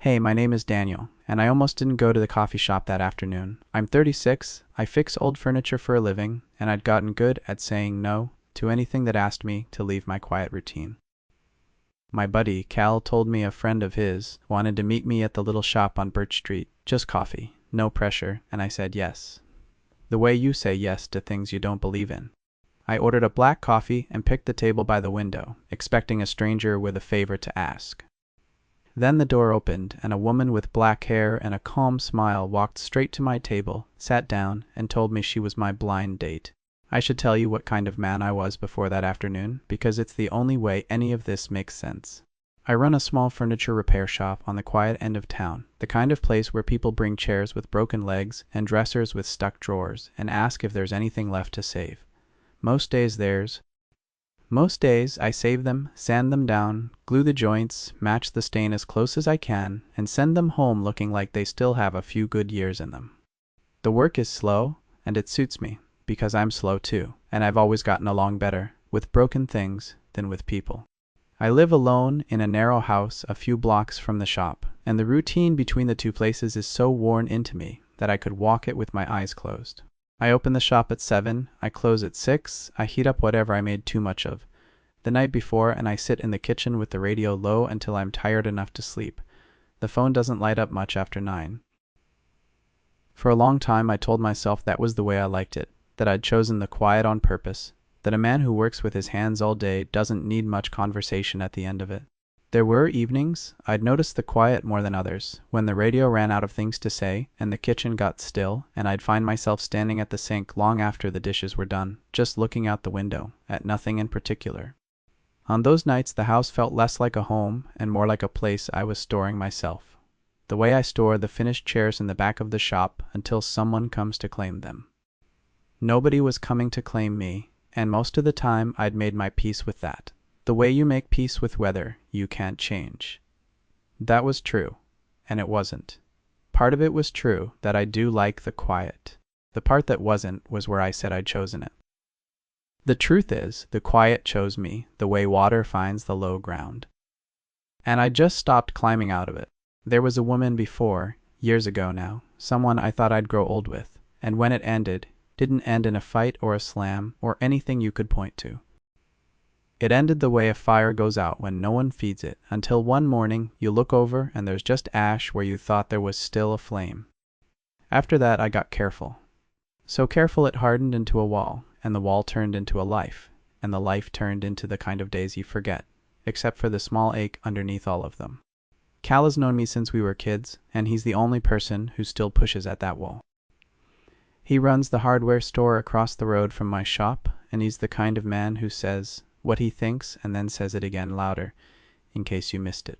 Hey, my name is Daniel, and I almost didn't go to the coffee shop that afternoon. I'm 36, I fix old furniture for a living, and I'd gotten good at saying no to anything that asked me to leave my quiet routine. My buddy, Cal, told me a friend of his wanted to meet me at the little shop on Birch Street. Just coffee, no pressure, and I said yes. The way you say yes to things you don't believe in. I ordered a black coffee and picked the table by the window, expecting a stranger with a favor to ask. Then the door opened, and a woman with black hair and a calm smile walked straight to my table, sat down, and told me she was my blind date. I should tell you what kind of man I was before that afternoon, because it's the only way any of this makes sense. I run a small furniture repair shop on the quiet end of town, the kind of place where people bring chairs with broken legs and dressers with stuck drawers and ask if there's anything left to save. Most days I save them, sand them down, glue the joints, match the stain as close as I can, and send them home looking like they still have a few good years in them. The work is slow, and it suits me, because I'm slow too, and I've always gotten along better with broken things than with people. I live alone in a narrow house a few blocks from the shop, and the routine between the two places is so worn into me that I could walk it with my eyes closed. I open the shop at 7, I close at 6, I heat up whatever I made too much of the night before, and I sit in the kitchen with the radio low until I'm tired enough to sleep. The phone doesn't light up much after 9. For a long time I told myself that was the way I liked it, that I'd chosen the quiet on purpose, that a man who works with his hands all day doesn't need much conversation at the end of it. There were evenings I'd notice the quiet more than others, when the radio ran out of things to say and the kitchen got still, and I'd find myself standing at the sink long after the dishes were done, just looking out the window, at nothing in particular. On those nights the house felt less like a home and more like a place I was storing myself, the way I store the finished chairs in the back of the shop until someone comes to claim them. Nobody was coming to claim me, and most of the time I'd made my peace with that. The way you make peace with weather you can't change. That was true, and it wasn't. Part of it was true, that I do like the quiet. The part that wasn't was where I said I'd chosen it. The truth is, the quiet chose me, the way water finds the low ground. And I just stopped climbing out of it. There was a woman before, years ago now, someone I thought I'd grow old with, and when it ended, didn't end in a fight or a slam or anything you could point to. It ended the way a fire goes out when no one feeds it, until one morning you look over and there's just ash where you thought there was still a flame. After that I got careful. So careful it hardened into a wall, and the wall turned into a life, and the life turned into the kind of days you forget, except for the small ache underneath all of them. Cal has known me since we were kids, and he's the only person who still pushes at that wall. He runs the hardware store across the road from my shop, and he's the kind of man who says what he thinks and then says it again louder, in case you missed it.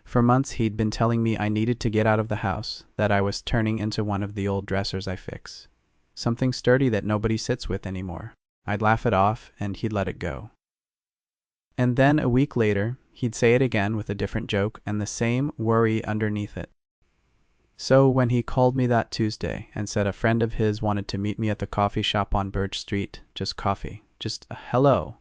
For months he'd been telling me I needed to get out of the house, that I was turning into one of the old dressers I fix. Something sturdy that nobody sits with anymore. I'd laugh it off, and he'd let it go. And then a week later, he'd say it again with a different joke and the same worry underneath it. So when he called me that Tuesday and said a friend of his wanted to meet me at the coffee shop on Birch Street, just coffee, just a hello,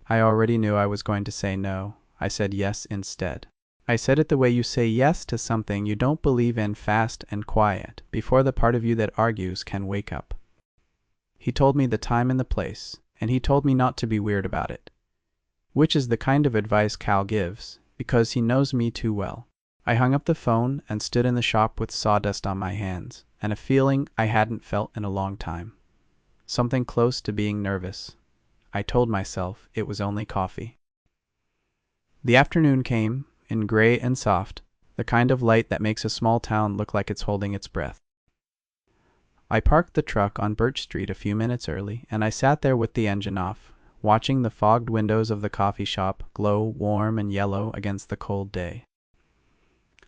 I already knew I was going to say no. I said yes instead. I said it the way you say yes to something you don't believe in, fast and quiet, before the part of you that argues can wake up. He told me the time and the place, and he told me not to be weird about it, which is the kind of advice Cal gives, because he knows me too well. I hung up the phone and stood in the shop with sawdust on my hands, and a feeling I hadn't felt in a long time. Something close to being nervous. I told myself it was only coffee. The afternoon came, in gray and soft, the kind of light that makes a small town look like it's holding its breath. I parked the truck on Birch Street a few minutes early, and I sat there with the engine off, watching the fogged windows of the coffee shop glow warm and yellow against the cold day.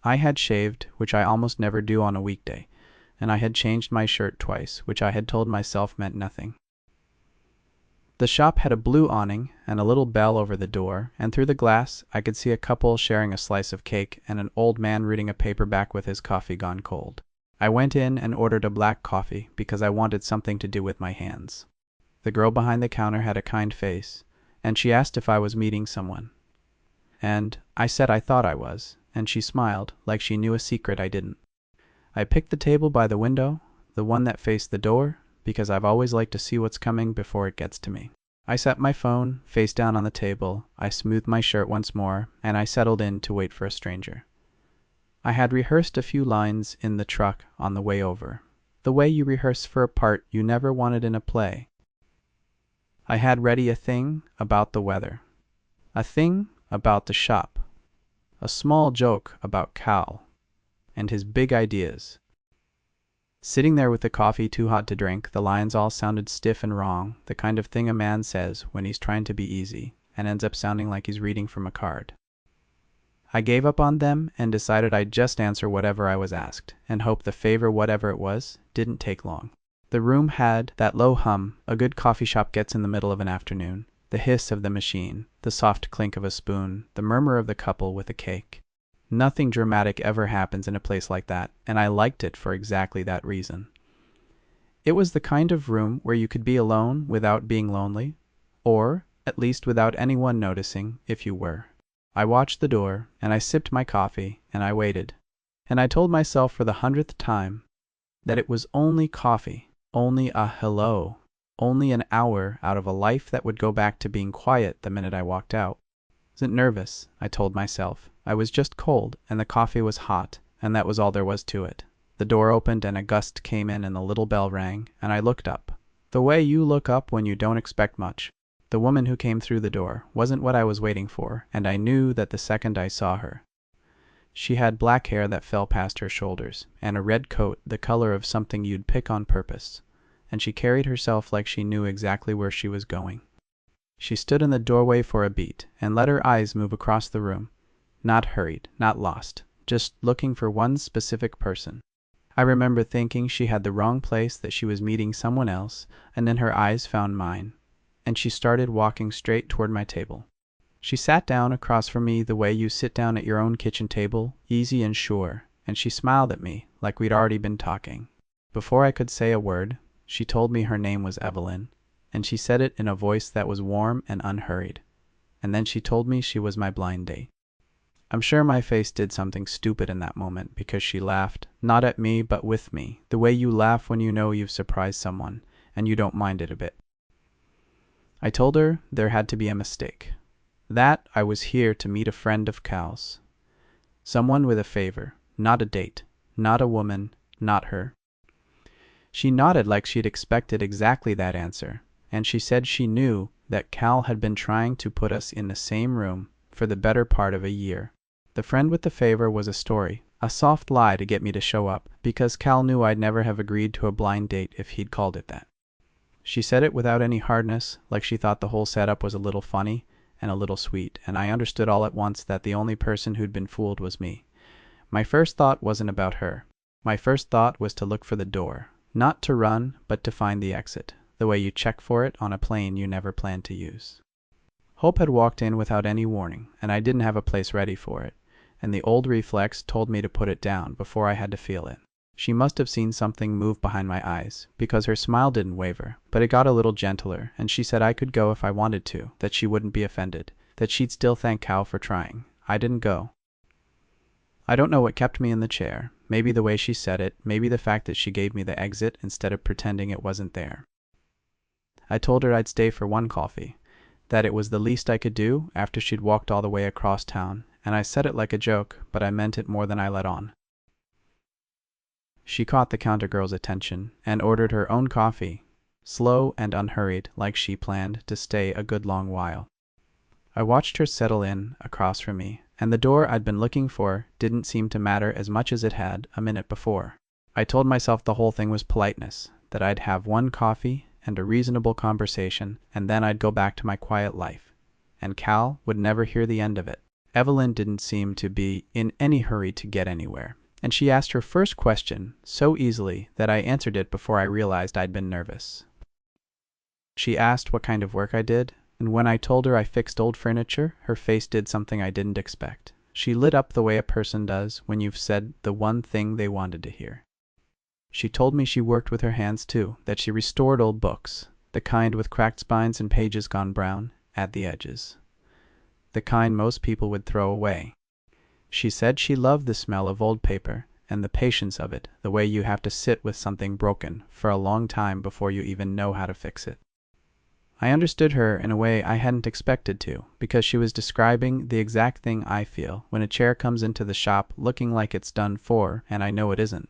I had shaved, which I almost never do on a weekday, and I had changed my shirt twice, which I had told myself meant nothing. The shop had a blue awning and a little bell over the door, and through the glass I could see a couple sharing a slice of cake and an old man reading a paperback with his coffee gone cold. I went in and ordered a black coffee because I wanted something to do with my hands. The girl behind the counter had a kind face, and she asked if I was meeting someone. And I said I thought I was, and she smiled like she knew a secret I didn't. I picked the table by the window, the one that faced the door, because I've always liked to see what's coming before it gets to me. I set my phone face down on the table, I smoothed my shirt once more, and I settled in to wait for a stranger. I had rehearsed a few lines in the truck on the way over, the way you rehearse for a part you never wanted in a play. I had ready a thing about the weather, a thing about the shop, a small joke about Cal and his big ideas. Sitting there with the coffee too hot to drink, the lines all sounded stiff and wrong, the kind of thing a man says when he's trying to be easy and ends up sounding like he's reading from a card. I gave up on them and decided I'd just answer whatever I was asked and hope the favor, whatever it was, didn't take long. The room had that low hum a good coffee shop gets in the middle of an afternoon, the hiss of the machine, the soft clink of a spoon, the murmur of the couple with a cake. Nothing dramatic ever happens in a place like that, and I liked it for exactly that reason. It was the kind of room where you could be alone without being lonely, or at least without anyone noticing if you were. I watched the door, and I sipped my coffee, and I waited. And I told myself for the 100th time that it was only coffee, only a hello, only an hour out of a life that would go back to being quiet the minute I walked out. Wasn't nervous, I told myself. I was just cold, and the coffee was hot, and that was all there was to it. The door opened, and a gust came in, and the little bell rang, and I looked up. The way you look up when you don't expect much. The woman who came through the door wasn't what I was waiting for, and I knew that the second I saw her. She had black hair that fell past her shoulders, and a red coat the color of something you'd pick on purpose, and she carried herself like she knew exactly where she was going. She stood in the doorway for a beat, and let her eyes move across the room. Not hurried, not lost, just looking for one specific person. I remember thinking she had the wrong place, that she was meeting someone else, and then her eyes found mine, and she started walking straight toward my table. She sat down across from me the way you sit down at your own kitchen table, easy and sure, and she smiled at me like we'd already been talking. Before I could say a word, she told me her name was Evelyn, and she said it in a voice that was warm and unhurried. And then she told me she was my blind date. I'm sure my face did something stupid in that moment because she laughed, not at me but with me, the way you laugh when you know you've surprised someone and you don't mind it a bit. I told her there had to be a mistake. That I was here to meet a friend of Cal's. Someone with a favor, not a date, not a woman, not her. She nodded like she'd expected exactly that answer, and she said she knew that Cal had been trying to put us in the same room for the better part of a year. The friend with the favor was a story, a soft lie to get me to show up, because Cal knew I'd never have agreed to a blind date if he'd called it that. She said it without any hardness, like she thought the whole setup was a little funny and a little sweet, and I understood all at once that the only person who'd been fooled was me. My first thought wasn't about her. My first thought was to look for the door, not to run, but to find the exit, the way you check for it on a plane you never planned to use. Hope had walked in without any warning, and I didn't have a place ready for it, and the old reflex told me to put it down before I had to feel it. She must have seen something move behind my eyes, because her smile didn't waver, but it got a little gentler, and she said I could go if I wanted to, that she wouldn't be offended, that she'd still thank Cal for trying. I didn't go. I don't know what kept me in the chair, maybe the way she said it, maybe the fact that she gave me the exit instead of pretending it wasn't there. I told her I'd stay for one coffee, that it was the least I could do after she'd walked all the way across town, and I said it like a joke, but I meant it more than I let on. She caught the counter girl's attention and ordered her own coffee, slow and unhurried, like she planned to stay a good long while. I watched her settle in across from me, and the door I'd been looking for didn't seem to matter as much as it had a minute before. I told myself the whole thing was politeness, that I'd have one coffee and a reasonable conversation, and then I'd go back to my quiet life, and Cal would never hear the end of it. Evelyn didn't seem to be in any hurry to get anywhere, and she asked her first question so easily that I answered it before I realized I'd been nervous. She asked what kind of work I did, and when I told her I fixed old furniture, her face did something I didn't expect. She lit up the way a person does when you've said the one thing they wanted to hear. She told me she worked with her hands too, that she restored old books, the kind with cracked spines and pages gone brown at the edges, the kind most people would throw away. She said she loved the smell of old paper and the patience of it, the way you have to sit with something broken for a long time before you even know how to fix it. I understood her in a way I hadn't expected to, because she was describing the exact thing I feel when a chair comes into the shop looking like it's done for and I know it isn't.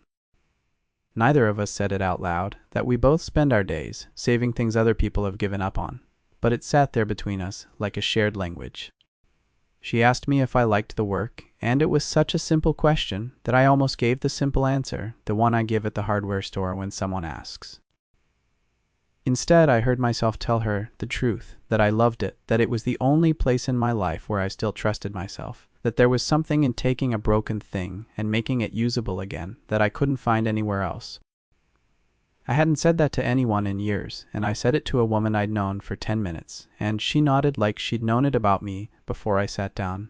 Neither of us said it out loud, that we both spend our days saving things other people have given up on, but it sat there between us like a shared language. She asked me if I liked the work, and it was such a simple question that I almost gave the simple answer, the one I give at the hardware store when someone asks. Instead, I heard myself tell her the truth, that I loved it, that it was the only place in my life where I still trusted myself, that there was something in taking a broken thing and making it usable again that I couldn't find anywhere else. I hadn't said that to anyone in years, and I said it to a woman I'd known for 10 minutes, and she nodded like she'd known it about me before I sat down.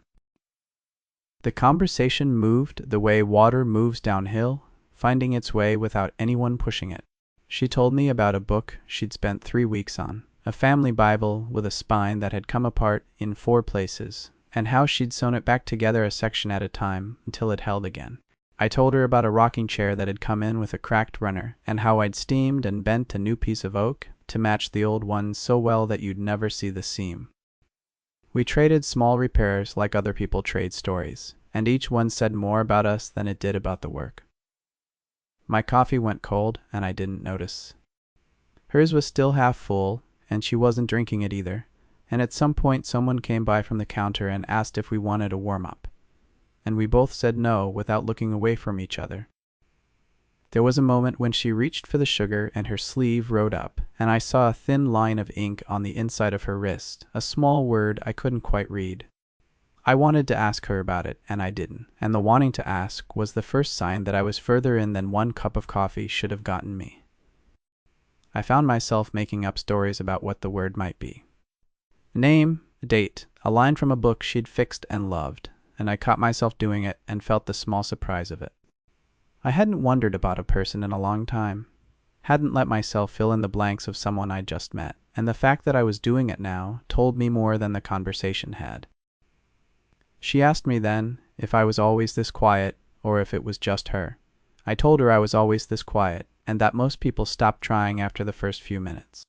The conversation moved the way water moves downhill, finding its way without anyone pushing it. She told me about a book she'd spent 3 weeks on, a family Bible with a spine that had come apart in 4 places, and how she'd sewn it back together a section at a time until it held again. I told her about a rocking chair that had come in with a cracked runner, and how I'd steamed and bent a new piece of oak to match the old one so well that you'd never see the seam. We traded small repairs like other people trade stories, and each one said more about us than it did about the work. My coffee went cold, and I didn't notice. Hers was still half full, and she wasn't drinking it either, and at some point someone came by from the counter and asked if we wanted a warm-up, and we both said no without looking away from each other. There was a moment when she reached for the sugar and her sleeve rode up, and I saw a thin line of ink on the inside of her wrist, a small word I couldn't quite read. I wanted to ask her about it, and I didn't, and the wanting to ask was the first sign that I was further in than 1 cup of coffee should have gotten me. I found myself making up stories about what the word might be. A name, a date, a line from a book she'd fixed and loved, and I caught myself doing it and felt the small surprise of it. I hadn't wondered about a person in a long time, hadn't let myself fill in the blanks of someone I'd just met, and the fact that I was doing it now told me more than the conversation had. She asked me then if I was always this quiet or if it was just her. I told her I was always this quiet and that most people stopped trying after the first few minutes.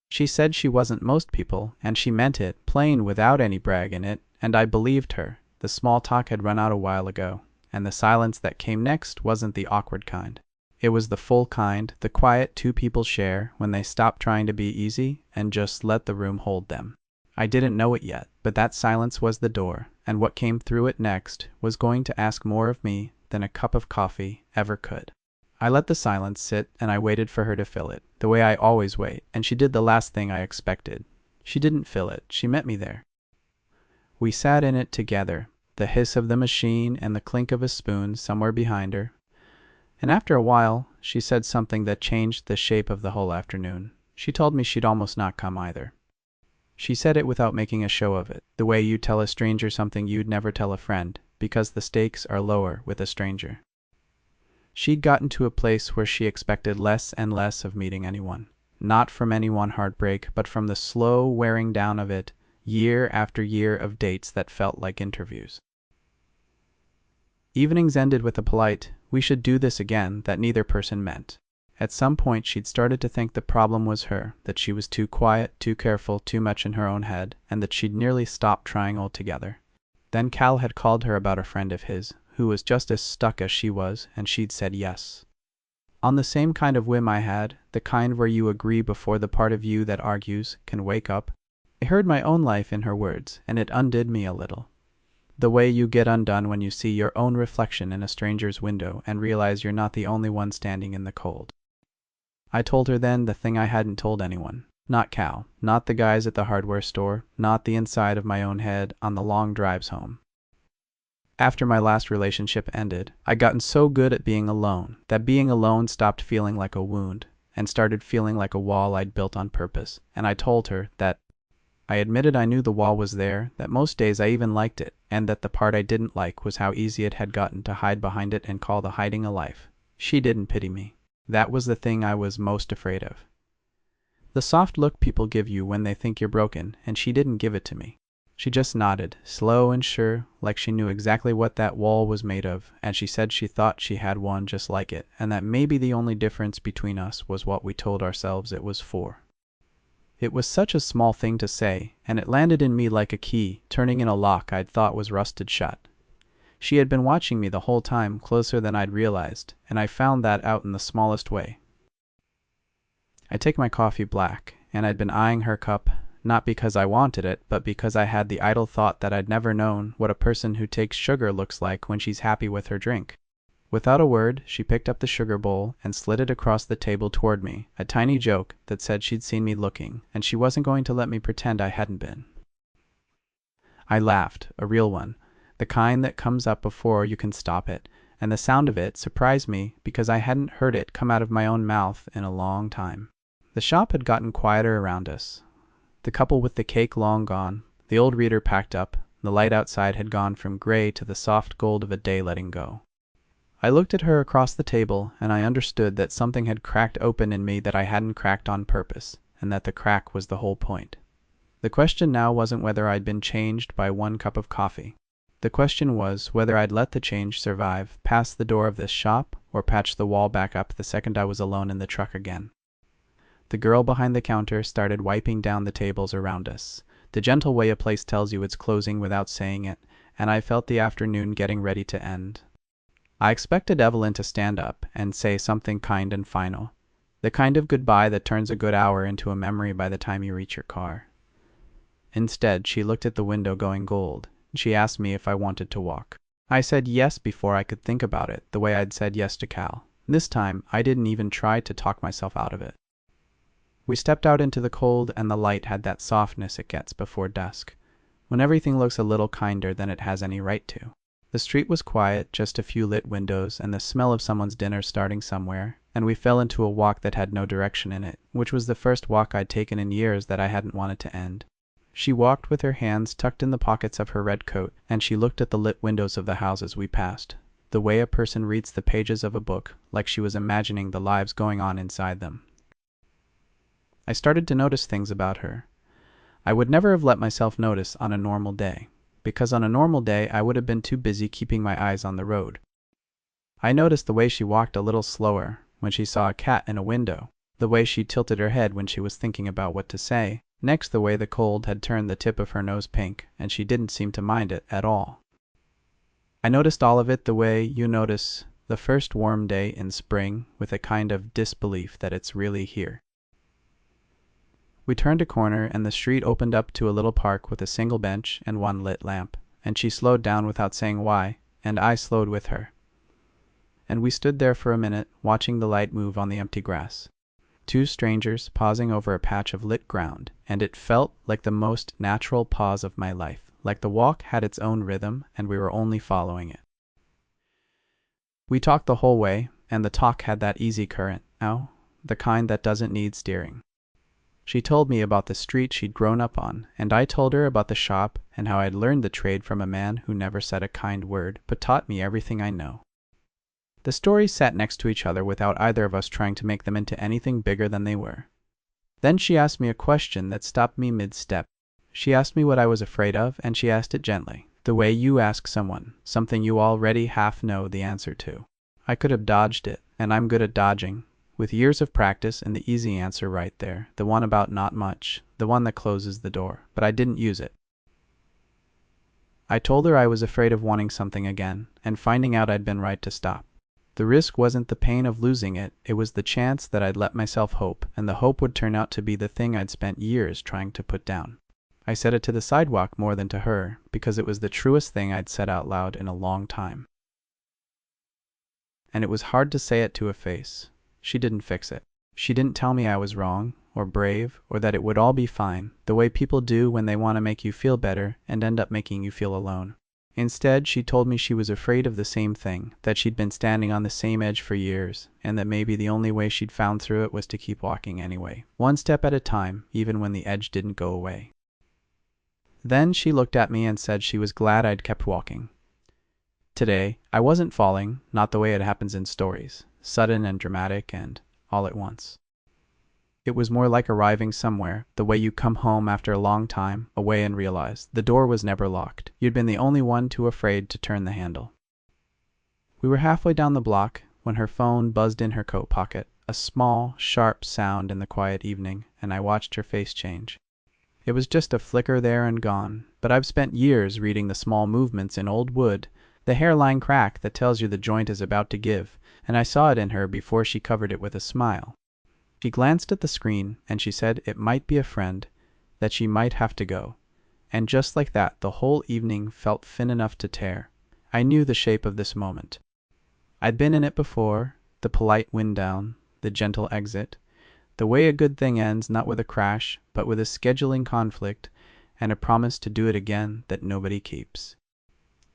She said she wasn't most people, and she meant it, plain without any brag in it, and I believed her. The small talk had run out a while ago, and the silence that came next wasn't the awkward kind. It was the full kind, the quiet 2 people share when they stop trying to be easy and just let the room hold them. I didn't know it yet, but that silence was the door, and what came through it next was going to ask more of me than a cup of coffee ever could. I let the silence sit, and I waited for her to fill it, the way I always wait, and she did the last thing I expected. She didn't fill it, she met me there. We sat in it together, the hiss of the machine and the clink of a spoon somewhere behind her, and after a while she said something that changed the shape of the whole afternoon. She told me she'd almost not come either. She said it without making a show of it, the way you tell a stranger something you'd never tell a friend, because the stakes are lower with a stranger. She'd gotten to a place where she expected less and less of meeting anyone, not from any one heartbreak, but from the slow wearing down of it, year after year of dates that felt like interviews. Evenings ended with a polite, "We should do this again," that neither person meant. At some point she'd started to think the problem was her, that she was too quiet, too careful, too much in her own head, and that she'd nearly stopped trying altogether. Then Cal had called her about a friend of his, who was just as stuck as she was, and she'd said yes. On the same kind of whim I had, the kind where you agree before the part of you that argues can wake up, I heard my own life in her words, and it undid me a little. The way you get undone when you see your own reflection in a stranger's window and realize you're not the only one standing in the cold. I told her then the thing I hadn't told anyone. Not Cal, not the guys at the hardware store, not the inside of my own head on the long drives home. After my last relationship ended, I'd gotten so good at being alone that being alone stopped feeling like a wound and started feeling like a wall I'd built on purpose, and I told her that I admitted I knew the wall was there, that most days I even liked it, and that the part I didn't like was how easy it had gotten to hide behind it and call the hiding a life. She didn't pity me. That was the thing I was most afraid of. The soft look people give you when they think you're broken, and she didn't give it to me. She just nodded, slow and sure, like she knew exactly what that wall was made of, and she said she thought she had one just like it, and that maybe the only difference between us was what we told ourselves it was for. It was such a small thing to say, and it landed in me like a key, turning in a lock I'd thought was rusted shut. She had been watching me the whole time, closer than I'd realized, and I found that out in the smallest way. I take my coffee black, and I'd been eyeing her cup, not because I wanted it, but because I had the idle thought that I'd never known what a person who takes sugar looks like when she's happy with her drink. Without a word, she picked up the sugar bowl and slid it across the table toward me, a tiny joke that said she'd seen me looking, and she wasn't going to let me pretend I hadn't been. I laughed, a real one, the kind that comes up before you can stop it, and the sound of it surprised me because I hadn't heard it come out of my own mouth in a long time. The shop had gotten quieter around us. The couple with the cake long gone, the old reader packed up, the light outside had gone from gray to the soft gold of a day letting go. I looked at her across the table, and I understood that something had cracked open in me that I hadn't cracked on purpose, and that the crack was the whole point. The question now wasn't whether I'd been changed by one cup of coffee. The question was whether I'd let the change survive past the door of this shop, or patch the wall back up the second I was alone in the truck again. The girl behind the counter started wiping down the tables around us, the gentle way a place tells you it's closing without saying it, and I felt the afternoon getting ready to end. I expected Evelyn to stand up and say something kind and final, the kind of goodbye that turns a good hour into a memory by the time you reach your car. Instead, she looked at the window going gold, and she asked me if I wanted to walk. I said yes before I could think about it, the way I'd said yes to Cal. This time, I didn't even try to talk myself out of it. We stepped out into the cold, and the light had that softness it gets before dusk, when everything looks a little kinder than it has any right to. The street was quiet, just a few lit windows, and the smell of someone's dinner starting somewhere, and we fell into a walk that had no direction in it, which was the first walk I'd taken in years that I hadn't wanted to end. She walked with her hands tucked in the pockets of her red coat, and she looked at the lit windows of the houses we passed, the way a person reads the pages of a book, like she was imagining the lives going on inside them. I started to notice things about her I would never have let myself notice on a normal day, because on a normal day I would have been too busy keeping my eyes on the road. I noticed the way she walked a little slower when she saw a cat in a window, the way she tilted her head when she was thinking about what to say, next the way the cold had turned the tip of her nose pink, and she didn't seem to mind it at all. I noticed all of it the way you notice the first warm day in spring with a kind of disbelief that it's really here. We turned a corner, and the street opened up to a little park with a single bench and one lit lamp, and she slowed down without saying why, and I slowed with her. And we stood there for a minute, watching the light move on the empty grass. Two strangers pausing over a patch of lit ground, and it felt like the most natural pause of my life, like the walk had its own rhythm and we were only following it. We talked the whole way, and the talk had that easy current, the kind that doesn't need steering. She told me about the street she'd grown up on, and I told her about the shop and how I'd learned the trade from a man who never said a kind word, but taught me everything I know. The stories sat next to each other without either of us trying to make them into anything bigger than they were. Then she asked me a question that stopped me mid-step. She asked me what I was afraid of, and she asked it gently, the way you ask someone something you already half know the answer to. I could have dodged it, and I'm good at dodging, with years of practice and the easy answer right there, the one about not much, the one that closes the door, but I didn't use it. I told her I was afraid of wanting something again, and finding out I'd been right to stop. The risk wasn't the pain of losing it, it was the chance that I'd let myself hope, and the hope would turn out to be the thing I'd spent years trying to put down. I said it to the sidewalk more than to her, because it was the truest thing I'd said out loud in a long time. And it was hard to say it to a face. She didn't fix it. She didn't tell me I was wrong, or brave, or that it would all be fine, the way people do when they want to make you feel better and end up making you feel alone. Instead, she told me she was afraid of the same thing, that she'd been standing on the same edge for years, and that maybe the only way she'd found through it was to keep walking anyway, one step at a time, even when the edge didn't go away. Then she looked at me and said she was glad I'd kept walking. Today, I wasn't falling, not the way it happens in stories, sudden and dramatic and all at once. It was more like arriving somewhere, the way you come home after a long time away and realize the door was never locked. You'd been the only one too afraid to turn the handle. We were halfway down the block when her phone buzzed in her coat pocket, a small, sharp sound in the quiet evening, and I watched her face change. It was just a flicker there and gone, but I've spent years reading the small movements in old wood, the hairline crack that tells you the joint is about to give, and I saw it in her before she covered it with a smile. She glanced at the screen, and she said it might be a friend, that she might have to go. And just like that, the whole evening felt thin enough to tear. I knew the shape of this moment. I'd been in it before, the polite wind down, the gentle exit, the way a good thing ends not with a crash, but with a scheduling conflict and a promise to do it again that nobody keeps.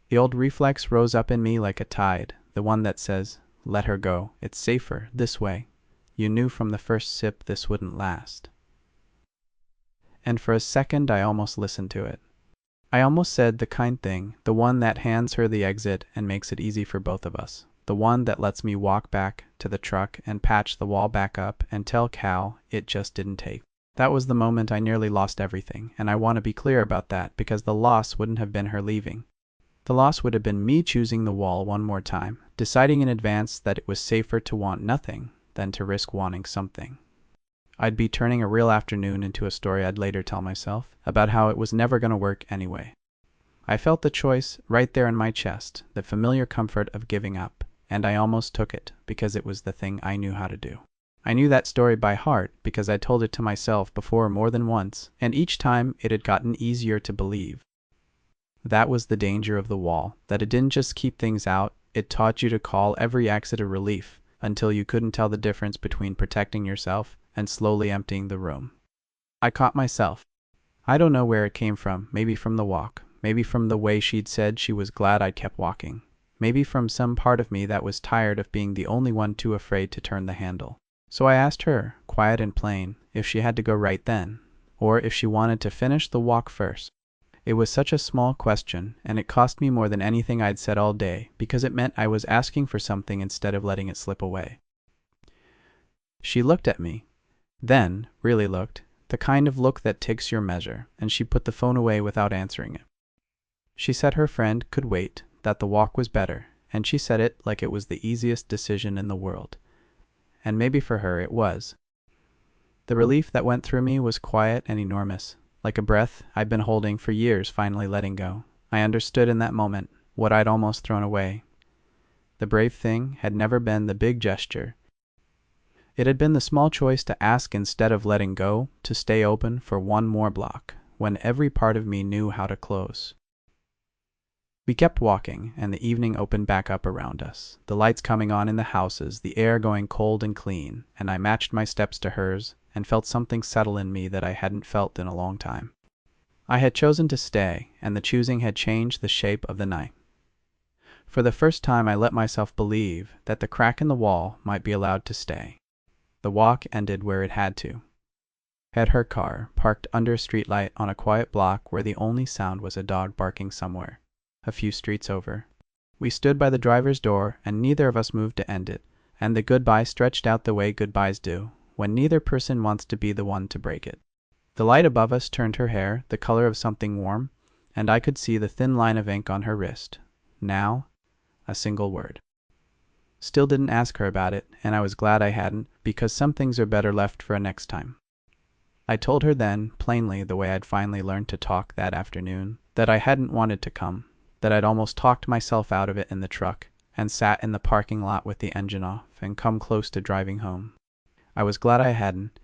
The old reflex rose up in me like a tide, the one that says, let her go, it's safer, this way. You knew from the first sip this wouldn't last. And for a second I almost listened to it. I almost said the kind thing, the one that hands her the exit and makes it easy for both of us. The one that lets me walk back to the truck and patch the wall back up and tell Cal it just didn't take. That was the moment I nearly lost everything, and I want to be clear about that because the loss wouldn't have been her leaving. The loss would have been me choosing the wall one more time, deciding in advance that it was safer to want nothing than to risk wanting something. I'd be turning a real afternoon into a story I'd later tell myself about how it was never going to work anyway. I felt the choice right there in my chest, the familiar comfort of giving up, and I almost took it because it was the thing I knew how to do. I knew that story by heart because I told it to myself before more than once, and each time it had gotten easier to believe. That was the danger of the wall, that it didn't just keep things out, it taught you to call every exit a relief, until you couldn't tell the difference between protecting yourself and slowly emptying the room. I caught myself. I don't know where it came from, maybe from the walk, maybe from the way she'd said she was glad I'd kept walking, maybe from some part of me that was tired of being the only one too afraid to turn the handle. So I asked her, quiet and plain, if she had to go right then, or if she wanted to finish the walk first. It was such a small question, and it cost me more than anything I'd said all day, because it meant I was asking for something instead of letting it slip away. She looked at me, then really looked, the kind of look that takes your measure, and she put the phone away without answering it. She said her friend could wait, that the walk was better, and she said it like it was the easiest decision in the world. And maybe for her it was. The relief that went through me was quiet and enormous. Like a breath I'd been holding for years finally letting go. I understood in that moment what I'd almost thrown away. The brave thing had never been the big gesture. It had been the small choice to ask instead of letting go, to stay open for one more block, when every part of me knew how to close. We kept walking, and the evening opened back up around us, the lights coming on in the houses, the air going cold and clean, and I matched my steps to hers and felt something settle in me that I hadn't felt in a long time. I had chosen to stay, and the choosing had changed the shape of the night. For the first time I let myself believe that the crack in the wall might be allowed to stay. The walk ended where it had to. Had her car parked under a streetlight on a quiet block where the only sound was a dog barking somewhere, a few streets over. We stood by the driver's door, and neither of us moved to end it, and the goodbye stretched out the way goodbyes do, when neither person wants to be the one to break it. The light above us turned her hair the color of something warm, and I could see the thin line of ink on her wrist. Now, a single word. Still didn't ask her about it, and I was glad I hadn't, because some things are better left for a next time. I told her then, plainly the way I'd finally learned to talk that afternoon, that I hadn't wanted to come, that I'd almost talked myself out of it in the truck, and sat in the parking lot with the engine off, and come close to driving home. I was glad I hadn't.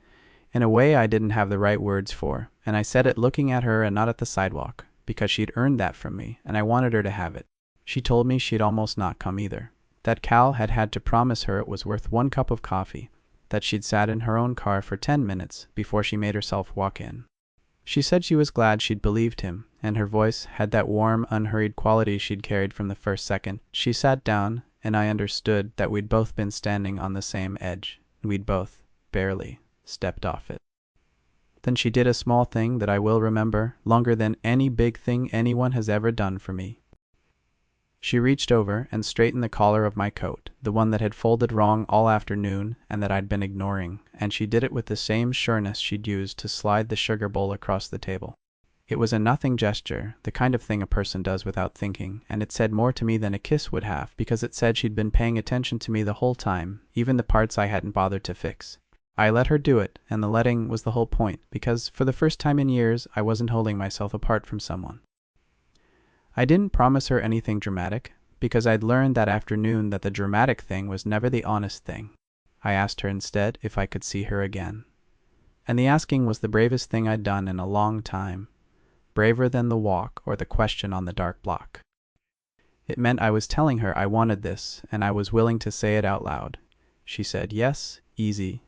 In a way I didn't have the right words for, and I said it looking at her and not at the sidewalk, because she'd earned that from me, and I wanted her to have it. She told me she'd almost not come either, that Cal had had to promise her it was worth 1 cup of coffee, that she'd sat in her own car for 10 minutes before she made herself walk in. She said she was glad she'd believed him, and her voice had that warm, unhurried quality she'd carried from the first second. She sat down, and I understood that we'd both been standing on the same edge, and we'd both, barely, stepped off it. Then she did a small thing that I will remember longer than any big thing anyone has ever done for me. She reached over and straightened the collar of my coat, the one that had folded wrong all afternoon and that I'd been ignoring, and she did it with the same sureness she'd used to slide the sugar bowl across the table. It was a nothing gesture, the kind of thing a person does without thinking, and it said more to me than a kiss would have, because it said she'd been paying attention to me the whole time, even the parts I hadn't bothered to fix. I let her do it, and the letting was the whole point, because for the first time in years I wasn't holding myself apart from someone. I didn't promise her anything dramatic, because I'd learned that afternoon that the dramatic thing was never the honest thing. I asked her instead if I could see her again. And the asking was the bravest thing I'd done in a long time. Braver than the walk or the question on the dark block. It meant I was telling her I wanted this, and I was willing to say it out loud. She said yes, easy,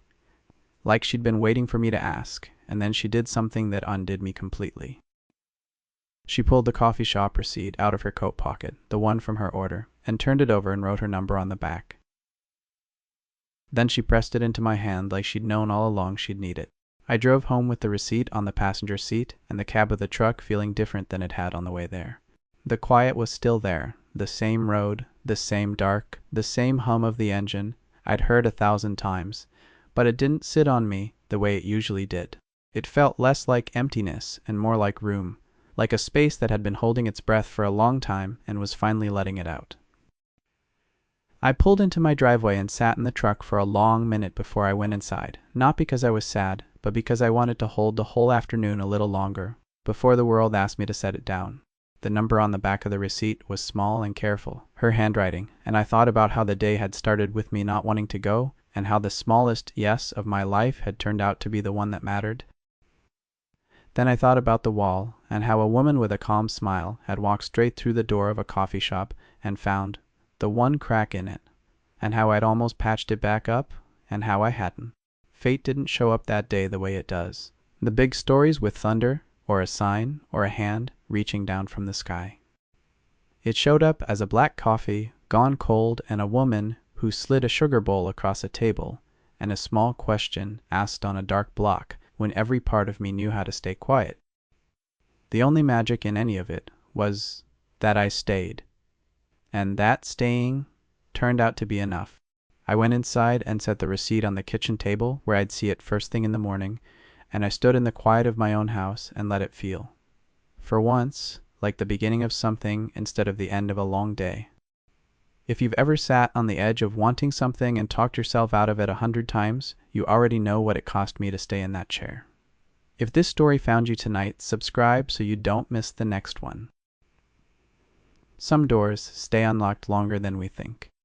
like she'd been waiting for me to ask, and then she did something that undid me completely. She pulled the coffee shop receipt out of her coat pocket, the one from her order, and turned it over and wrote her number on the back. Then she pressed it into my hand like she'd known all along she'd need it. I drove home with the receipt on the passenger seat and the cab of the truck feeling different than it had on the way there. The quiet was still there, the same road, the same dark, the same hum of the engine I'd heard 1,000 times, but it didn't sit on me the way it usually did. It felt less like emptiness and more like room, like a space that had been holding its breath for a long time and was finally letting it out. I pulled into my driveway and sat in the truck for a long minute before I went inside, not because I was sad, but because I wanted to hold the whole afternoon a little longer, before the world asked me to set it down. The number on the back of the receipt was small and careful, her handwriting, and I thought about how the day had started with me not wanting to go, and how the smallest yes of my life had turned out to be the one that mattered. Then I thought about the wall, and how a woman with a calm smile had walked straight through the door of a coffee shop and found the one crack in it, and how I'd almost patched it back up, and how I hadn't. Fate didn't show up that day the way it does. The big stories with thunder, or a sign, or a hand reaching down from the sky. It showed up as a black coffee, gone cold, and a woman who slid a sugar bowl across a table, and a small question asked on a dark block when every part of me knew how to stay quiet. The only magic in any of it was that I stayed. And that staying turned out to be enough. I went inside and set the receipt on the kitchen table where I'd see it first thing in the morning, and I stood in the quiet of my own house and let it feel. For once, like the beginning of something instead of the end of a long day. If you've ever sat on the edge of wanting something and talked yourself out of it 100 times, you already know what it cost me to stay in that chair. If this story found you tonight, subscribe so you don't miss the next one. Some doors stay unlocked longer than we think.